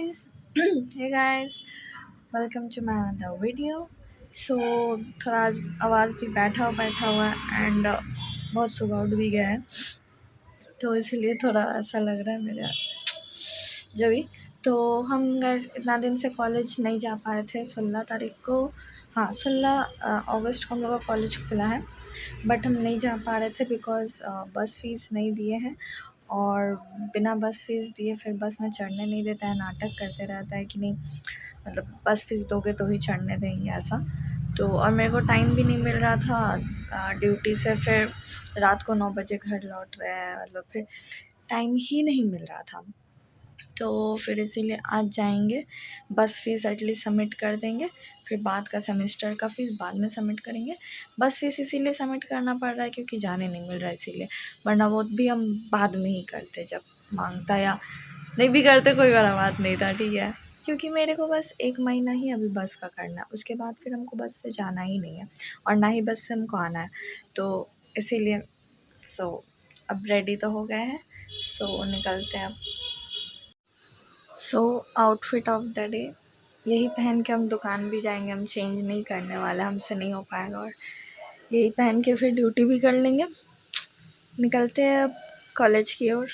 guys. Hey guys, welcome to my another video. So थोड़ा आज आवाज़ भी बैठा हुआ है एंड बहुत सुबह उठ भी गया है, तो इसलिए थोड़ा ऐसा लग रहा है मेरा जो भी। तो हम guys इतना दिन से कॉलेज नहीं जा पा रहे थे। 16 तारीख को, हाँ 16 अगस्त को हम लोग का कॉलेज खुला है, बट हम नहीं जा पा रहे थे बिकॉज़ बस फीस नहीं दिए हैं। और बिना बस फीस दिए फिर बस में चढ़ने नहीं देता है, नाटक करते रहता है कि नहीं मतलब बस फीस दोगे तो ही चढ़ने देंगे ऐसा। तो और मेरे को टाइम भी नहीं मिल रहा था ड्यूटी से, फिर रात को 9 बजे घर लौट रहे हैं, मतलब फिर टाइम ही नहीं मिल रहा था। तो फिर इसीलिए आज जाएंगे, बस फीस एटलीस्ट सबमिट कर देंगे, फिर बाद का सेमेस्टर का फ़ीस बाद में सबमिट करेंगे। बस फीस इसीलिए सबमिट करना पड़ रहा है क्योंकि जाने नहीं मिल रहा है इसीलिए, वरना वो भी हम बाद में ही करते जब मांगता, या नहीं भी करते कोई बड़ा बात नहीं था, ठीक है। क्योंकि मेरे को बस 1 महीना ही अभी बस का करना है, उसके बाद फिर हमको बस से जाना ही नहीं है और ना ही बस से हमको आना है, तो इसीलिए अब रेडी तो हो गए हैं, निकलते हैं अब। आउटफिट ऑफ द डे यही पहन के हम दुकान भी जाएंगे, हम चेंज नहीं करने वाले, हमसे नहीं हो पाएगा, और यही पहन के फिर ड्यूटी भी कर लेंगे। निकलते हैं अब कॉलेज की ओर।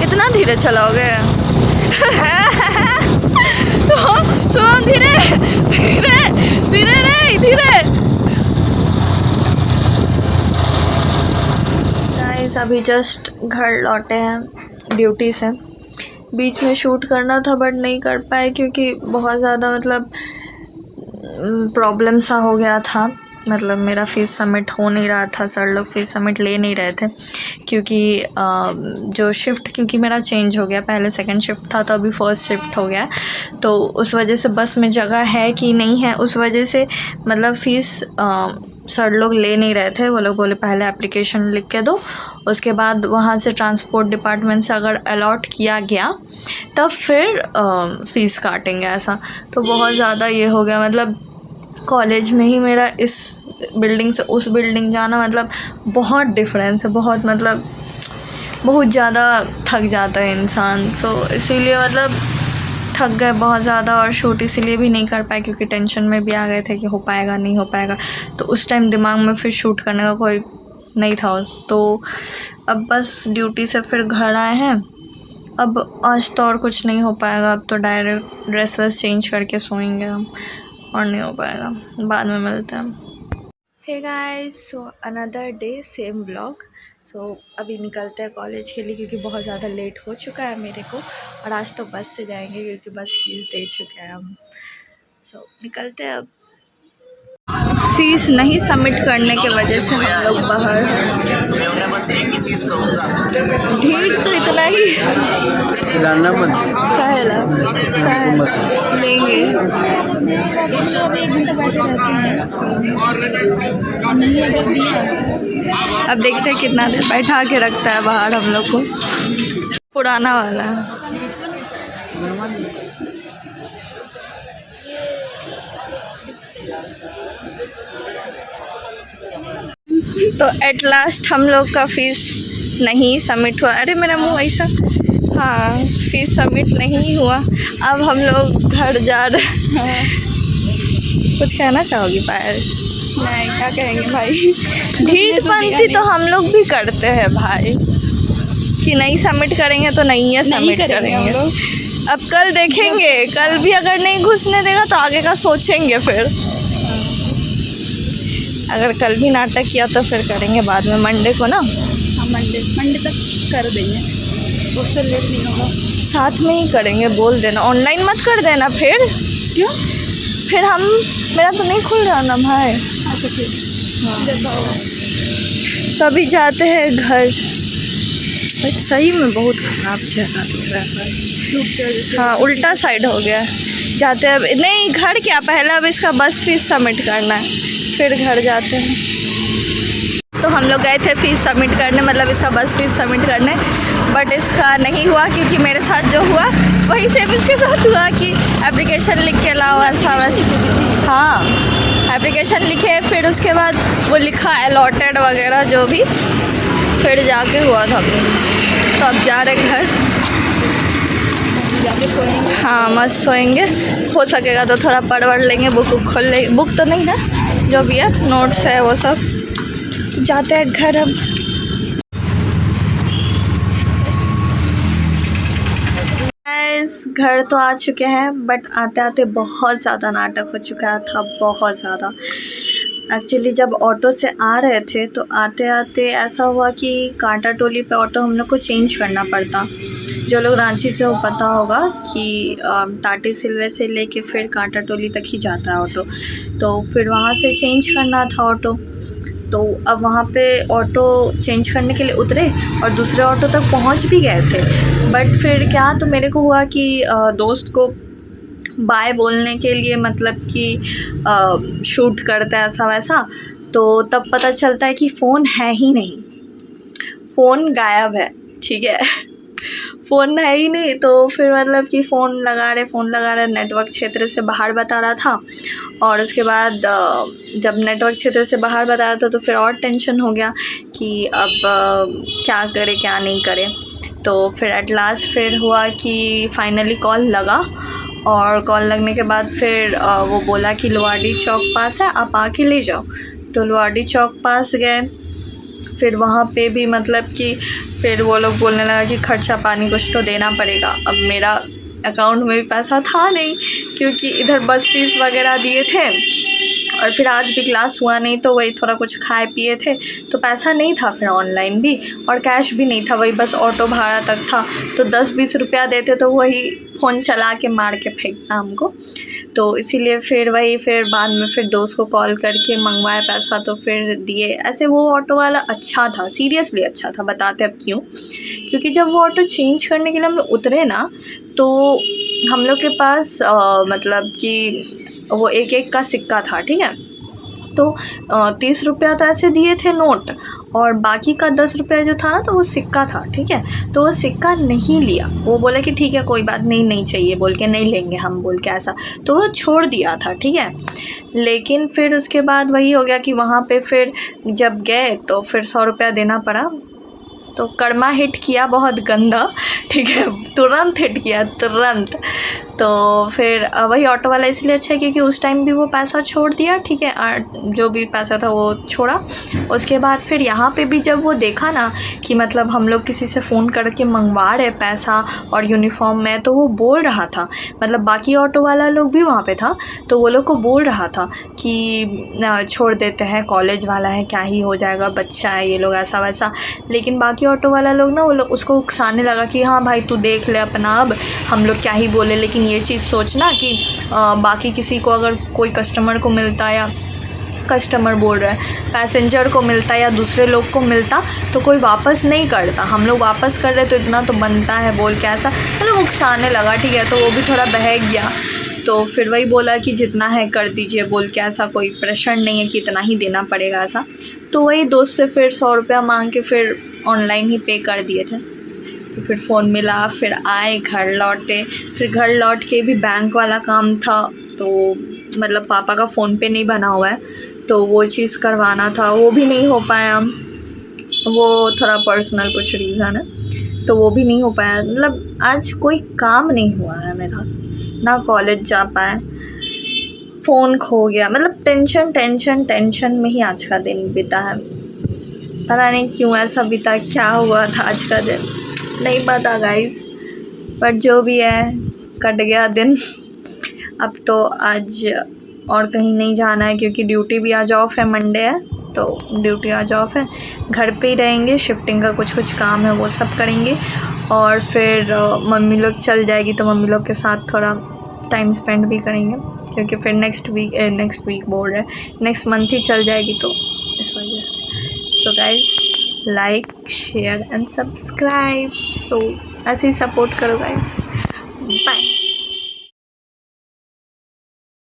इतना धीरे चलाओगे? तो धीरे धीरे धीरे नहीं धीरे। गाइस अभी जस्ट घर लौटे हैं ड्यूटी से। बीच में शूट करना था बट नहीं कर पाए क्योंकि बहुत ज़्यादा मतलब प्रॉब्लम सा हो गया था, मतलब मेरा फ़ीस सबमिट हो नहीं रहा था, सर लोग फ़ीस सबमिट ले नहीं रहे थे क्योंकि जो शिफ्ट, क्योंकि मेरा चेंज हो गया, पहले सेकंड शिफ्ट था तो अभी फर्स्ट शिफ्ट हो गया, तो उस वजह से बस में जगह है कि नहीं है, उस वजह से मतलब फ़ीस सर लोग ले नहीं रहे थे। वो लोग बोले पहले एप्लीकेशन लिख के दो, उसके बाद वहाँ से ट्रांसपोर्ट डिपार्टमेंट से अगर अलॉट किया गया तब फिर फ़ीस काटेंगे ऐसा। तो बहुत ज़्यादा ये हो गया, मतलब कॉलेज में ही मेरा इस बिल्डिंग से उस बिल्डिंग जाना मतलब बहुत डिफरेंस है, बहुत मतलब बहुत ज़्यादा थक जाता है इंसान। इसीलिए मतलब थक गए बहुत ज़्यादा, और शूट इसीलिए भी नहीं कर पाए क्योंकि टेंशन में भी आ गए थे कि हो पाएगा नहीं हो पाएगा, तो उस टाइम दिमाग में फिर शूट करने का कोई नहीं था। तो अब बस ड्यूटी से फिर घर आए हैं, अब आज तो और कुछ नहीं हो पाएगा, अब तो डायरेक्ट ड्रेस वेस चेंज करके सोएंगे हम, और नहीं हो पाएगा, बाद में मिलते हैं। Hey guys, another day same vlog. अभी निकलते हैं कॉलेज के लिए क्योंकि बहुत ज़्यादा लेट हो चुका है मेरे को, और आज तो बस से जाएंगे क्योंकि बस फीस दे चुके हैं हम। निकलते हैं अब। फीस नहीं सबमिट करने के वजह से हम लोग बाहर हैं। भीड़ तो इतना ही पहला लेंगे। अब देखते हैं कितना देर बैठा के रखता है बाहर हम लोग को। पुराना वाला तो एट लास्ट हम लोग का फ़ीस नहीं सबमिट हुआ। अरे मेरा मुंह ऐसा, हाँ फ़ीस सबमिट नहीं हुआ। अब हम लोग घर जा रहे हैं। कुछ कहना चाहोगी पायल? नहीं, क्या कहेंगे भाई, भीड़ पंक्ति तो हम लोग भी करते हैं भाई, कि नहीं सबमिट करेंगे तो नहीं है सबमिट करेंगे। अब कल देखेंगे, कल भी अगर नहीं घुसने देगा तो आगे का सोचेंगे फिर। अगर कल भी नाटक किया तो फिर करेंगे बाद में, मंडे को ना। हाँ मंडे तक कर देंगे। उससे लेट नहीं होगा। साथ में ही करेंगे, बोल देना। ऑनलाइन मत कर देना फिर, क्यों? फिर हम, मेरा तो नहीं खुल रहा ना भाई। अच्छा ठीक, जैसा होगा। तो अभी जाते हैं घर। भाई सही में बहुत ख़राब चेहरा दिख रहा है भाई। डूब गया जैसे। हाँ, उल्टा साइड हो गया। जाते हैं अब, नहीं घर क्या, पहले अब इसका बस फीस सबमिट करना है, फिर घर जाते हैं। तो हम लोग गए थे फीस सबमिट करने, मतलब इसका बस फीस सबमिट करने, बट इसका नहीं हुआ क्योंकि मेरे साथ जो हुआ वही सेम इसके साथ हुआ कि एप्लीकेशन लिख के लाओ ऐसा वैसा। हाँ, एप्लीकेशन लिखे, फिर उसके बाद वो लिखा अलॉटेड वगैरह जो भी, फिर जाके हुआ था। तो अब जा रहे घर, जाके सोएंगे। हाँ मस्त सोएंगे। हो सकेगा तो थोड़ा पढ़ वढ़ लेंगे, बुक खोल लेंगे, बुक तो नहीं है, जो भी है नोट्स है वो सब। जाते हैं घर अब। गाइस घर तो आ चुके हैं, बट आते आते बहुत ज़्यादा नाटक हो चुका था, बहुत ज़्यादा। एक्चुअली जब ऑटो से आ रहे थे तो आते आते ऐसा हुआ कि कांटा टोली पे ऑटो हम लोग को चेंज करना पड़ता। जो लोग रांची से हो पता होगा कि टाटी सिलवे से लेके फिर कांटा टोली तक ही जाता है ऑटो, तो फिर वहाँ से चेंज करना था ऑटो। तो अब वहाँ पे ऑटो चेंज करने के लिए उतरे और दूसरे ऑटो तक पहुँच भी गए थे, बट फिर क्या, तो मेरे को हुआ कि दोस्त को बाय बोलने के लिए, मतलब कि शूट करता है ऐसा वैसा, तो तब पता चलता है कि फ़ोन है ही नहीं, फ़ोन गायब है, ठीक है। फ़ोन है ही नहीं, तो फिर मतलब कि फ़ोन लगा रहे, नेटवर्क क्षेत्र से बाहर बता रहा था। और उसके बाद जब नेटवर्क क्षेत्र से बाहर बता रहा था तो फिर और टेंशन हो गया कि अब क्या करे क्या नहीं करे। तो फिर एट लास्ट फिर हुआ कि फाइनली कॉल लगा, और कॉल लगने के बाद फिर वो बोला कि लोहाड़ी चौक पास है, आप आके ले जाओ। तो लोहाड़ी चौक पास गए, फिर वहाँ पे भी मतलब कि फिर वो लोग बोलने लगा कि खर्चा पानी कुछ तो देना पड़ेगा। अब मेरा अकाउंट में भी पैसा था नहीं, क्योंकि इधर बस फीस वगैरह दिए थे, और फिर आज भी क्लास हुआ नहीं, तो वही थोड़ा कुछ खाए पिए थे, तो पैसा नहीं था फिर ऑनलाइन भी, और कैश भी नहीं था, वही बस ऑटो भाड़ा तक था। तो 10-20 रुपया देते तो वही फ़ोन चला के मार के फेंकता हमको। तो इसीलिए फिर वही, फिर बाद में फिर दोस्त को कॉल करके मंगवाए पैसा, तो फिर दिए। ऐसे वो ऑटो वाला अच्छा था, सीरियसली अच्छा था, बताते अब क्यों। क्योंकि जब वो ऑटो चेंज करने के लिए हम लोग उतरे ना, तो हम लोग के पास मतलब कि वो 1-1 का सिक्का था, ठीक है। तो 30 रुपया तो ऐसे दिए थे नोट, और बाकी का 10 रुपया जो था ना, तो वो सिक्का था, ठीक है। तो वो सिक्का नहीं लिया, वो बोले कि ठीक है कोई बात नहीं, नहीं चाहिए बोल के, नहीं लेंगे हम बोल के ऐसा, तो वो छोड़ दिया था, ठीक है। लेकिन फिर उसके बाद वही हो गया कि वहाँ पे फिर जब गए तो फिर 100 रुपया देना पड़ा। तो कर्मा हिट किया बहुत गंदा, ठीक है, तुरंत हिट किया, तुरंत। तो फिर वही ऑटो वाला इसलिए अच्छा है क्योंकि उस टाइम भी वो पैसा छोड़ दिया, ठीक है, जो भी पैसा था वो छोड़ा। उसके बाद फिर यहाँ पे भी जब वो देखा ना कि मतलब हम लोग किसी से फ़ोन करके मंगवा रहे पैसा और यूनिफॉर्म में, तो वो बोल रहा था, मतलब बाकी ऑटो वाला लोग भी वहाँ पे था, तो वो लोग को बोल रहा था कि छोड़ देते हैं, कॉलेज वाला है, क्या ही हो जाएगा, बच्चा है ये लोग, ऐसा वैसा। लेकिन बाकी ऑटो वाला लोग ना, वो लोग उसको उकसाने लगा कि हाँ भाई तू देख ले अपना, अब हम लोग क्या ही बोले, लेकिन ये चीज़ सोचना कि बाकी किसी को अगर कोई कस्टमर को मिलता, या कस्टमर बोल रहा है, पैसेंजर को मिलता या दूसरे लोग को मिलता, तो कोई वापस नहीं करता, हम लोग वापस कर रहे तो इतना तो बनता है बोल के ऐसा मतलब उकसाने लगा, ठीक है। तो वो भी थोड़ा बहक गया, तो फिर वही बोला कि जितना है कर दीजिए बोल के, ऐसा कोई प्रेशर नहीं है कि इतना ही देना पड़ेगा ऐसा। तो वही दोस्त से फिर 100 रुपया मांग के फिर ऑनलाइन ही पे कर दिए थे। तो फिर फ़ोन मिला, फिर आए, घर लौटे, फिर घर लौट के भी बैंक वाला काम था, तो मतलब पापा का फ़ोन पे नहीं बना हुआ है, तो वो चीज़ करवाना था, वो भी नहीं हो पाया, वो थोड़ा पर्सनल कुछ रीज़न है, तो वो भी नहीं हो पाया। मतलब आज कोई काम नहीं हुआ है मेरा, ना कॉलेज जा पाए, फ़ोन खो गया, मतलब टेंशन में ही आज का दिन बीता है। पता नहीं क्यों ऐसा बीता, क्या हुआ था आज का दिन नहीं पता गाइस, बट जो भी है कट गया दिन। अब तो आज और कहीं नहीं जाना है क्योंकि ड्यूटी भी आज ऑफ है, मंडे है तो ड्यूटी आज ऑफ है, घर पे ही रहेंगे, शिफ्टिंग का कुछ काम है वो सब करेंगे, और फिर मम्मी लोग चल जाएगी तो मम्मी लोग के साथ थोड़ा टाइम स्पेंड भी करेंगे, क्योंकि फिर नेक्स्ट वीक बोल रहे हैं, नेक्स्ट मंथ ही चल जाएगी, तो इस वजह से। So guys, like share and subscribe, so ऐसे ही सपोर्ट करो गाइस। बाय।